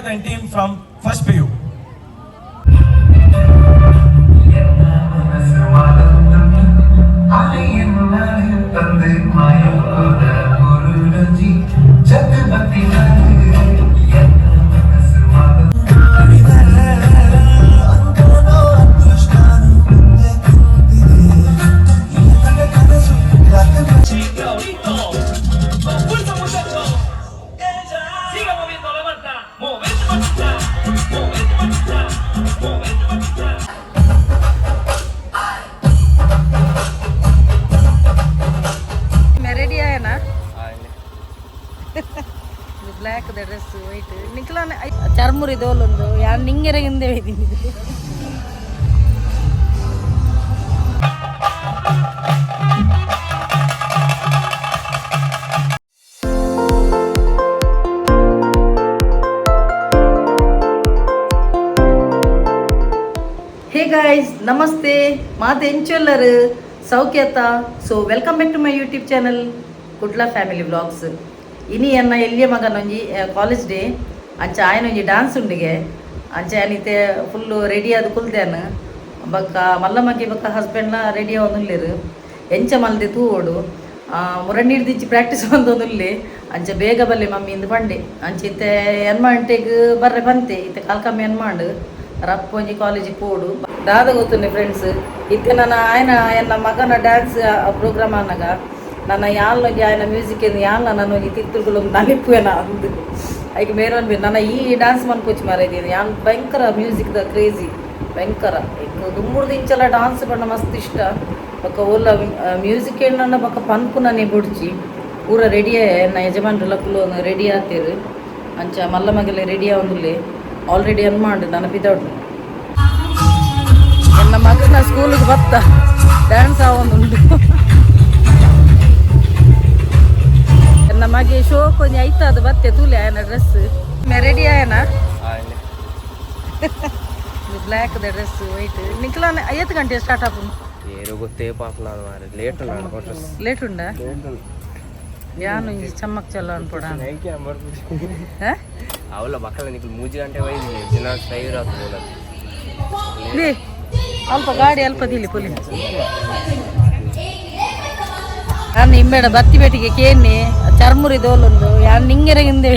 Siddharth and team from First PU. Black dress white ನಿಕ್ಲಾನೆ ಚರ್ಮುರಿ ದೋಲೊಂದು ಯಾರು ನಿಂಗೆರೆ ಹಿಂದೆ ಇದ್ದೀನಿ. ಹೇ ಗಾಯ್ಸ್, ನಮಸ್ತೆ, ಮಾತು ಎಂಚೊಲ್ಲರು ಸೌಖ್ಯತ. So welcome back to my YouTube channel Kudla family vlogs. ಇನಿ ಎನ್ನ ಎಲ್ಲಿಯ ಮಗನೊಂಜಿ ಕಾಲೇಜ್ ಡೇ ಅಂಚ ಆಯನೊಂಜಿ ಡ್ಯಾನ್ಸ್ ಉಂಡಿಗೆ ಅಂಚ ಆನಿತೆ ಫುಲ್ಲು ರೆಡಿ ಆದ ಕುಲ್ದೇನು ಬಕ್ಕ ಮಲ್ಲಮ್ಮಗೆ ಬಕ್ಕ ಹಸ್ಬೆಂಡ್ಲ ರೆಡಿ ಆವೊಂದುಲ್ಲೇರು ಎಂಚ ಮಲ್ದೆ ತೂವೋಡು ಮುರಣ್ಣಿಡ್ದಿಚ್ಚಿ ಪ್ರಾಕ್ಟೀಸ್ ಒಂದೊಂದುಲ್ಲೆ ಅಂಚ ಬೇಗ ಬಲ್ಲೆ ಮಮ್ಮಿ ಇಂದು ಪಂಡೆ ಅಂಚ ಇತ್ತೆ ಎನ್ಮಾಂಟೆಗ್ ಬರ್ರೆ ಬಂತೆ ಇತ್ತೆ ಕಾಲ್ಕಮ್ಮಿ ಎನ್ಮಾಂಡು ರಪ್ಪ ಒಂಜಿ ಕಾಲೇಜಿಗೆ ಪೋಡು ದಾದ ಗೊತ್ತುಂಡೆ ಫ್ರೆಂಡ್ಸ್. ಇತ್ತೆ ನನ್ನ ಆಯನ ಎನ್ನ ಮಗನ ಡ್ಯಾನ್ಸ್ ಪ್ರೋಗ್ರಾಮ್ ಆನಾಗ ನನ್ನ ಯಾಲ್ನೊಂಜಿ ಆಯನ ಮ್ಯೂಸಿಕ್ ಎಂದು ಯಾಲ್ನ ನಾನು ಒಂಜಿ ತಿತ್ತುಗಳು ನಲಿಪುವೆನ ಅಂದು ಐಕೆ ಮೇರೊಂದು ಬಿ ನನ್ನ ಈ ಡ್ಯಾನ್ಸ್ ಮನ್ಕೊಚ್ಚಿ ಮಾರಿದ್ದೀನಿ ಯಾನ್ ಭಯಂಕರ ಮ್ಯೂಸಿಕ್ದ ಕ್ರೇಜಿ ಭಯಂಕರ ಈಗ ದುಮ್ಮುರ್ದು ಇಂಚೆಲ್ಲ ಡ್ಯಾನ್ಸ್ ಪಂಡ ಮಸ್ತ್ ಇಷ್ಟ ಬೊಕ್ಕ ಓಲ್ಲ ಮ್ಯೂಸಿಕ್ ಏನನ್ನ ಬೊಕ್ಕ ಪನ್ಪು ನನ್ನೇ ಬುಡ್ಚಿ ಪೂರ ರೆಡಿಯೇ ನನ್ನ ಯಜಮಾನ್ರೆಲ್ಲ ಫುಲ್ ರೆಡಿ ಆಗ್ತೀರು ಅಂಚ ಮಲ್ಲಮಗೆಲ್ಲ ರೆಡಿ ಆವೊಂದುಲ್ಲೆ ಆಲ್ರೆಡಿ ಅನ್ಮಾಂಡು ನನ್ನ ಪಿದೌಡು ನನ್ನ ಮಗನ ಸ್ಕೂಲಿಗೆ ಬತ್ತ ಡ್ಯಾನ್ಸ್ ಆವೊಂದುಂಡು ನಮಗೆ ಶೋ ಕೊಂಚ ಐತಾದ ಬತ್ತೆ ತೂಲೆ ಆಯನ ಡ್ರೆಸ್ ರೆಡಿ ಆಯನ ಬ್ಲ್ಯಾಕ್ ಡ್ರೆಸ್ ವೈಟ್ ನಿಕ್ಲಾನ 5 ಗಂಟೆ ಸ್ಟಾರ್ಟ್ ಆಪು ಗೊತ್ತೇ ಪಾಪ ನಾನು ಲೇಟ್ ಉಂಡ ಯಾನು ಚಮ್ಮಕ್ ಚಲೋ ಅನ್ಪೋಡ ಅವಳ ಮಕ್ಕಳ ನಿಕ್ಲು 3 ಗಂಟೆ ವೈದ್ಯ ದಿನ ಸೈರ್ ಆಗ್ಬೋದು ಅಲ್ಪ ಗಾಡಿ ಅಲ್ಪ ತಿಳಿ ಪೊಲೀಸ್ ನಾನು ಇಂಬೇಡ ಬತ್ತಿ ಬೇಟಿಗೆ ಕೇನೆ ಚರ್ಮುರಿ ದೋಲೊಂದು ಯಾರು ನಿಂಗೆರೆ ಹಿಂದೆ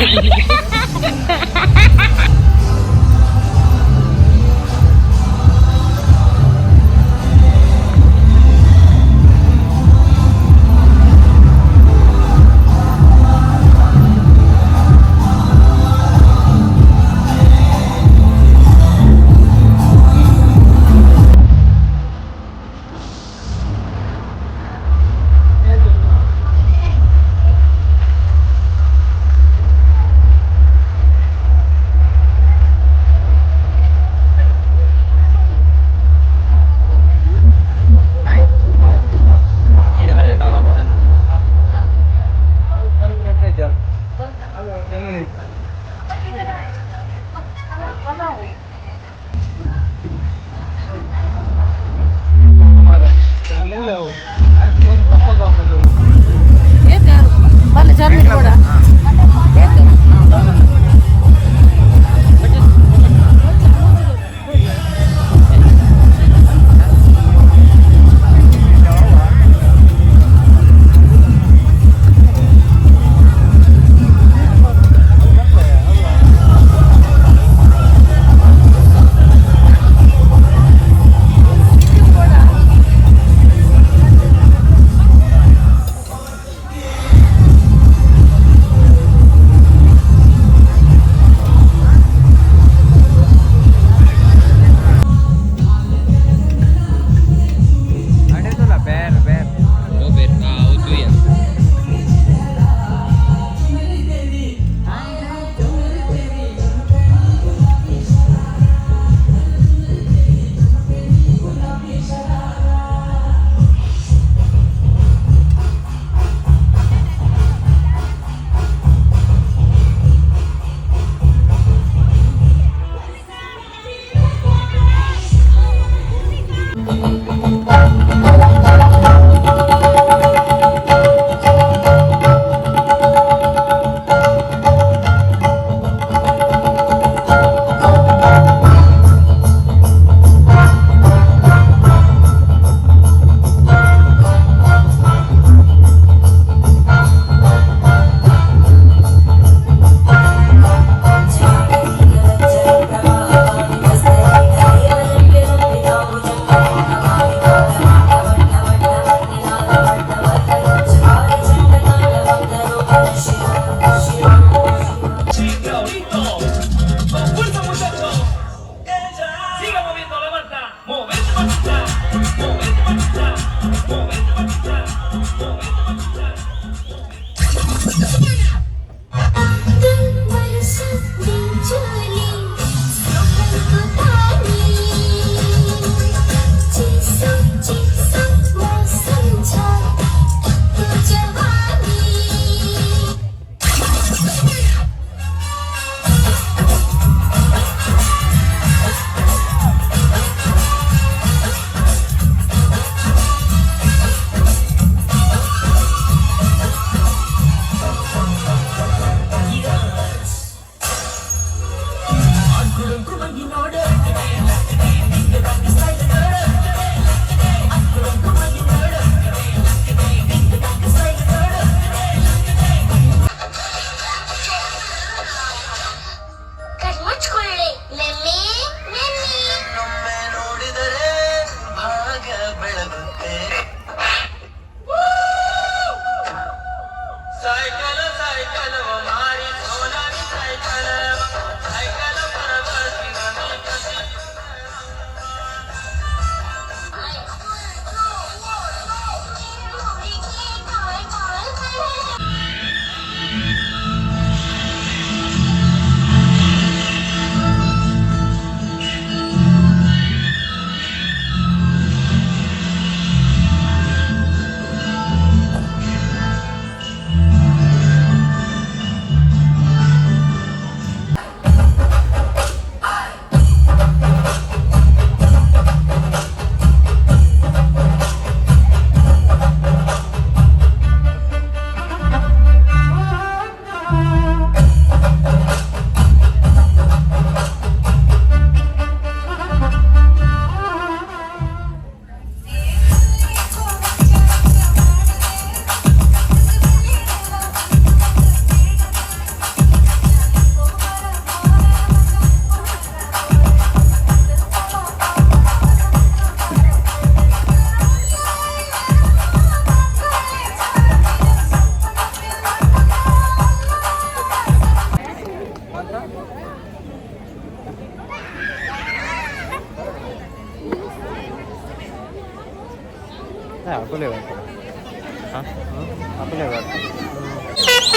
नाही अकोले वाटतं हां अकोले वाटतं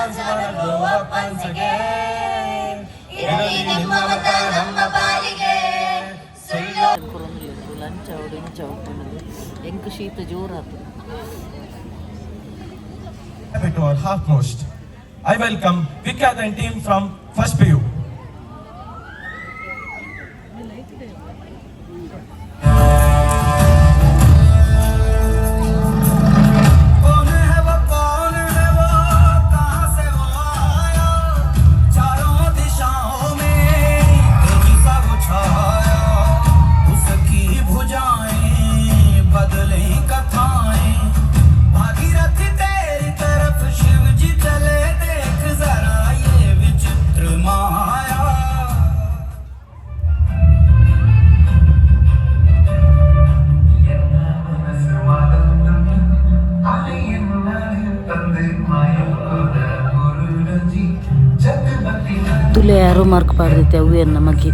dance wanna grow up once again. ಇರಲಿ ನಿಮ್ಮ ಮತ ನಮ್ಮ ಪಾಲಿಗೆ ಸುಳ್ಳು ಲಂಚ ಇಂಚ ಎಂಕ ಶೀತ ಜೋರಾತು to our half-most. I welcome Vikyat and team from First PU. ತುಲೆ ಯಾರೋ ಮಾರ್ಕ್ ಪಾಡ್ದೈತೆ ಅವು ಏನು ನಮಗೆ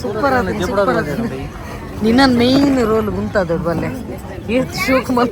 ಸೂಪರ್ ನಿನ್ನ ಮೇನ್ ರೋಲ್ ಉಂಟದ ಬಲ್ಲೆ ಎಷ್ಟು ಶಿವಕುಮಾರ್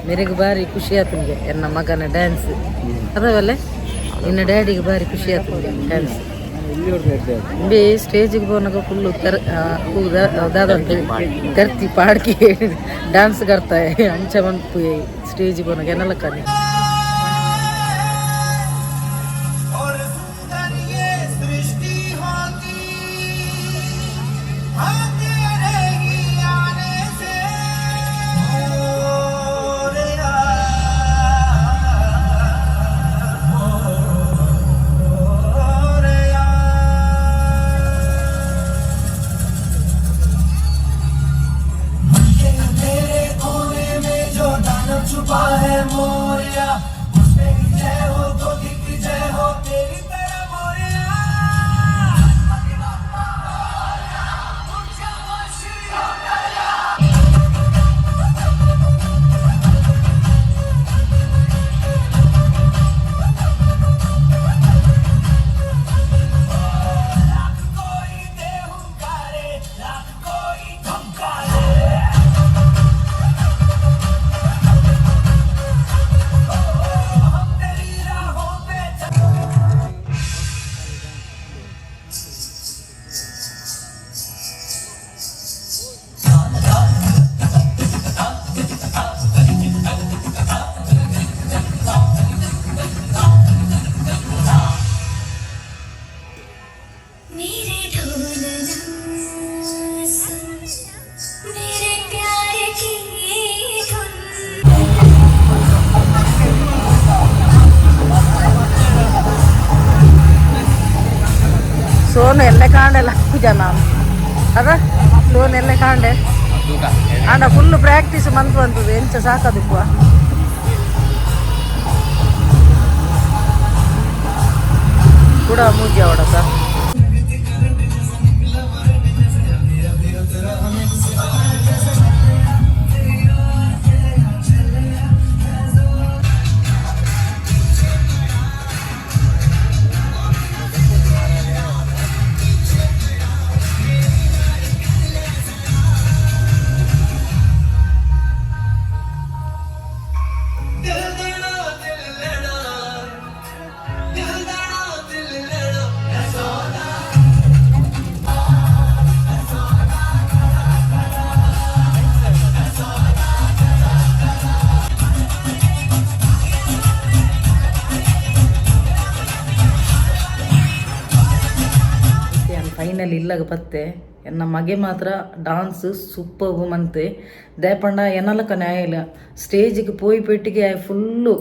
ಮೇರೆಗೆ ಭಾರಿ ಖುಷಿ ಆಯ್ತು ನಿಮಗೆ ನನ್ನ ಮಗನ ಡ್ಯಾನ್ಸ್ ಅದವಲ್ಲ ನಿನ್ನ ಡ್ಯಾಡಿಗೆ ಭಾರಿ ಖುಷಿ ಆಯ್ತು ಡ್ಯಾನ್ಸ್ ಬೇ ಸ್ಟೇಜಿಗೆ ಹೋದಾಗ ಫುಲ್ಲು करती पाड़ के डांस करता है अंचा मन स्टेज पर एनल कने ಸೋನು ಎಲ್ಲ ಕಾಂಡೆಲ್ಲ ಜನ ಅದ ಸೋನು ಎಲ್ಲ ಕಾಂಡೆ ಆಂಡ ಫುಲ್ ಪ್ರಾಕ್ಟೀಸ್ ಮಂತ್ ಬಂತದೆ ಎಂಚ ಸಾಕದಿಪ್ಪ ಕೂಡ ಮೂಜಿ ಅವಡಸ ಫೈನಲ್ ಇಲ್ಲಾಗ ಪತ್ತೆ ಎನ್ನ ಮಗೆ ಮಾತ್ರ ಡಾನ್ಸ್ ಸೂಪರ್ ಮಂತೆ ದಯಪಂಡ ಎನ್ನಲಕ ನ್ಯಾಯ ಇಲ್ಲ ಸ್ಟೇಜಿಗೆ ಪೋಯಿ ಪೆಟ್ಟಿಗೆ ಫುಲ್ಲು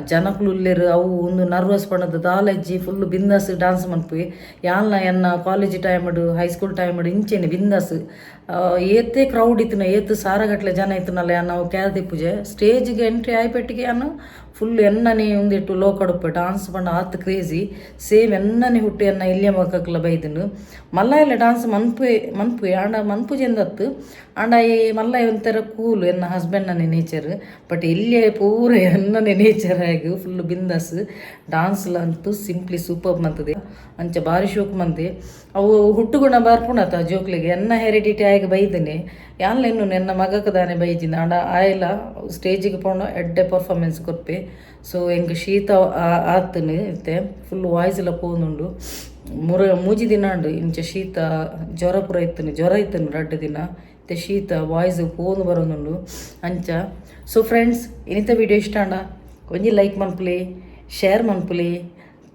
ಜನಕ್ಕಳು ಉಲ್ಲೇರು ಅವು ಒಂದು ನರ್ವಸ್ ಪಣ್ಣದ ದಾಲಜ್ಜಿ ಫುಲ್ಲು ಬಿಂದಾಸ್ ಡಾನ್ಸ್ ಮನ್ಪಿ ಯಾಲ್ನ ಎನ್ನ ಕಾಲೇಜ್ ಟೈಮಡು ಹೈಸ್ಕೂಲ್ ಟೈಮಡು ಇಂಚೆನೆ ಬಿಂದಾಸ್ ಏತೆ ಕ್ರೌಡ್ ಇತ್ತನ ಏತು ಸಾರಗಟ್ಲೆ ಜನ ಇತ್ತನಲ್ಲ ನಾವು ಕ್ಯಾರದಿ ಪೂಜೆ ಸ್ಟೇಜಿಗೆ ಎಂಟ್ರಿ ಆಯ್ಪೆಟ್ಟಿಗೆ ಅನ್ನು ಫುಲ್ ಎನ್ನನೆ ಒಂದಿಟ್ಟು ಲೋಕಡುಪ್ಪೆ ಡಾನ್ಸ್ ಪಂಡ ಆತ್ ಕ್ರೇಜಿ ಸೇಮ್ ಎನ್ನನೆ ಹುಟ್ಟು ಎನ್ನ ಇಲ್ಲಿಯ ಮಕ್ಕಳ ಬೈದನು ಮಲ್ಲ ಎಲ್ಲ ಡಾನ್ಸ್ ಮನ್ಪು ಆಂಡ ಮನ್ಪು ಚೆಂದತ್ತು ಆಂಡ ಈ ಮಲ್ಲ ಒಂಥರ ಕೂಲು ಎನ್ನ ಹಸ್ಬೆಂಡ್ನೇ ನೇಚರ್ ಬಟ್ ಇಲ್ಲಿಯೇ ಪೂರ ಎನ್ನನೆ ನೇಚರ್ ಆಗಿ ಫುಲ್ ಬಿಂದಾಸ್ ಡಾನ್ಸ್ಲಂತೂ ಸಿಂಪ್ಲಿ ಸೂಪರ್ ಮಂತದೆ ಅಂಚ ಭಾರಿ ಶೋಕ್ ಮಂತೆ ಅವು ಹುಟ್ಟುಗುಣ ಬಾರ್ಪುಣತ ಜೋಕ್ಲಿಗೆ ಎನ್ನ ಹೆರಿಡಿಟಿ ಆಗಿ ಬೈದನೆ ಯಾನ್ಲೆನ್ನು ನನ್ನ ಮಗಕ್ಕೆ ದಾನೆ ಬೈಜಿಂದ ಆಂಡ ಆಯ್ಲ ಸ್ಟೇಜಿಗೆ ಪೋಣ ಎಡ್ಡೆ ಪರ್ಫಾರ್ಮೆನ್ಸ್ ಕೊರ್ಪೆ ಸೊ ಹೆಂಗೆ ಶೀತ ಆತನು ಇತ್ತೆ ಫುಲ್ ವಾಯ್ಸ್ ಎಲ್ಲ ಪೋನುಂಡು ಮೂಜಿ ದಿನ ಉಂಡು ಇಂಚ ಶೀತ ಜ್ವರ ಇತ್ತನು 2 ದಿನ ಮತ್ತೆ ಶೀತ ವಾಯ್ಸ್ ಪೋನು ಬರೋನುಂಡು ಅಂಚ ಸೊ ಫ್ರೆಂಡ್ಸ್ ಇನ್ನಿತ ವಿಡಿಯೋ ಇಷ್ಟ ಅಂಡ ಒಂಜಿ ಲೈಕ್ ಮನ್ಪುಲಿ ಶೇರ್ ಮನ್ಪುಲಿ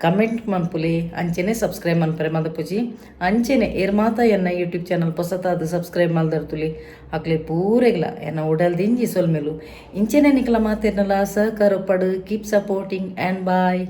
ಕಮೆಂಟ್ ಮನ್ಪುಲಿ ಅಂಚೆನೆ ಸಬ್ಸ್ಕ್ರೈಬ್ ಮನ್ಪರೆ ಮದಪುಜಿ ಅಂಚೆನೆ ಏರ್ ಮಾತ ಎನ್ನ ಯೂಟ್ಯೂಬ್ ಚಾನಲ್ ಹೊಸತಾದ ಸಬ್ಸ್ಕ್ರೈಬ್ ಮಲ್ದರ್ತುಲಿ ಅಕ್ಲೆ ಪೂರೆಗ್ಲ ಎನ್ನ ಉಡಲ್ದಿಂಜಿ ಸೊಲ್ಮೆಲು ಇಂಚೆನೆ ನಿಕ್ಲ ಮಾತೇರ್ನಲ್ಲ ಸಹಕಾರ ಪಡು ಕೀಪ್ ಸಪೋರ್ಟಿಂಗ್ ಆ್ಯಂಡ್ ಬಾಯ್.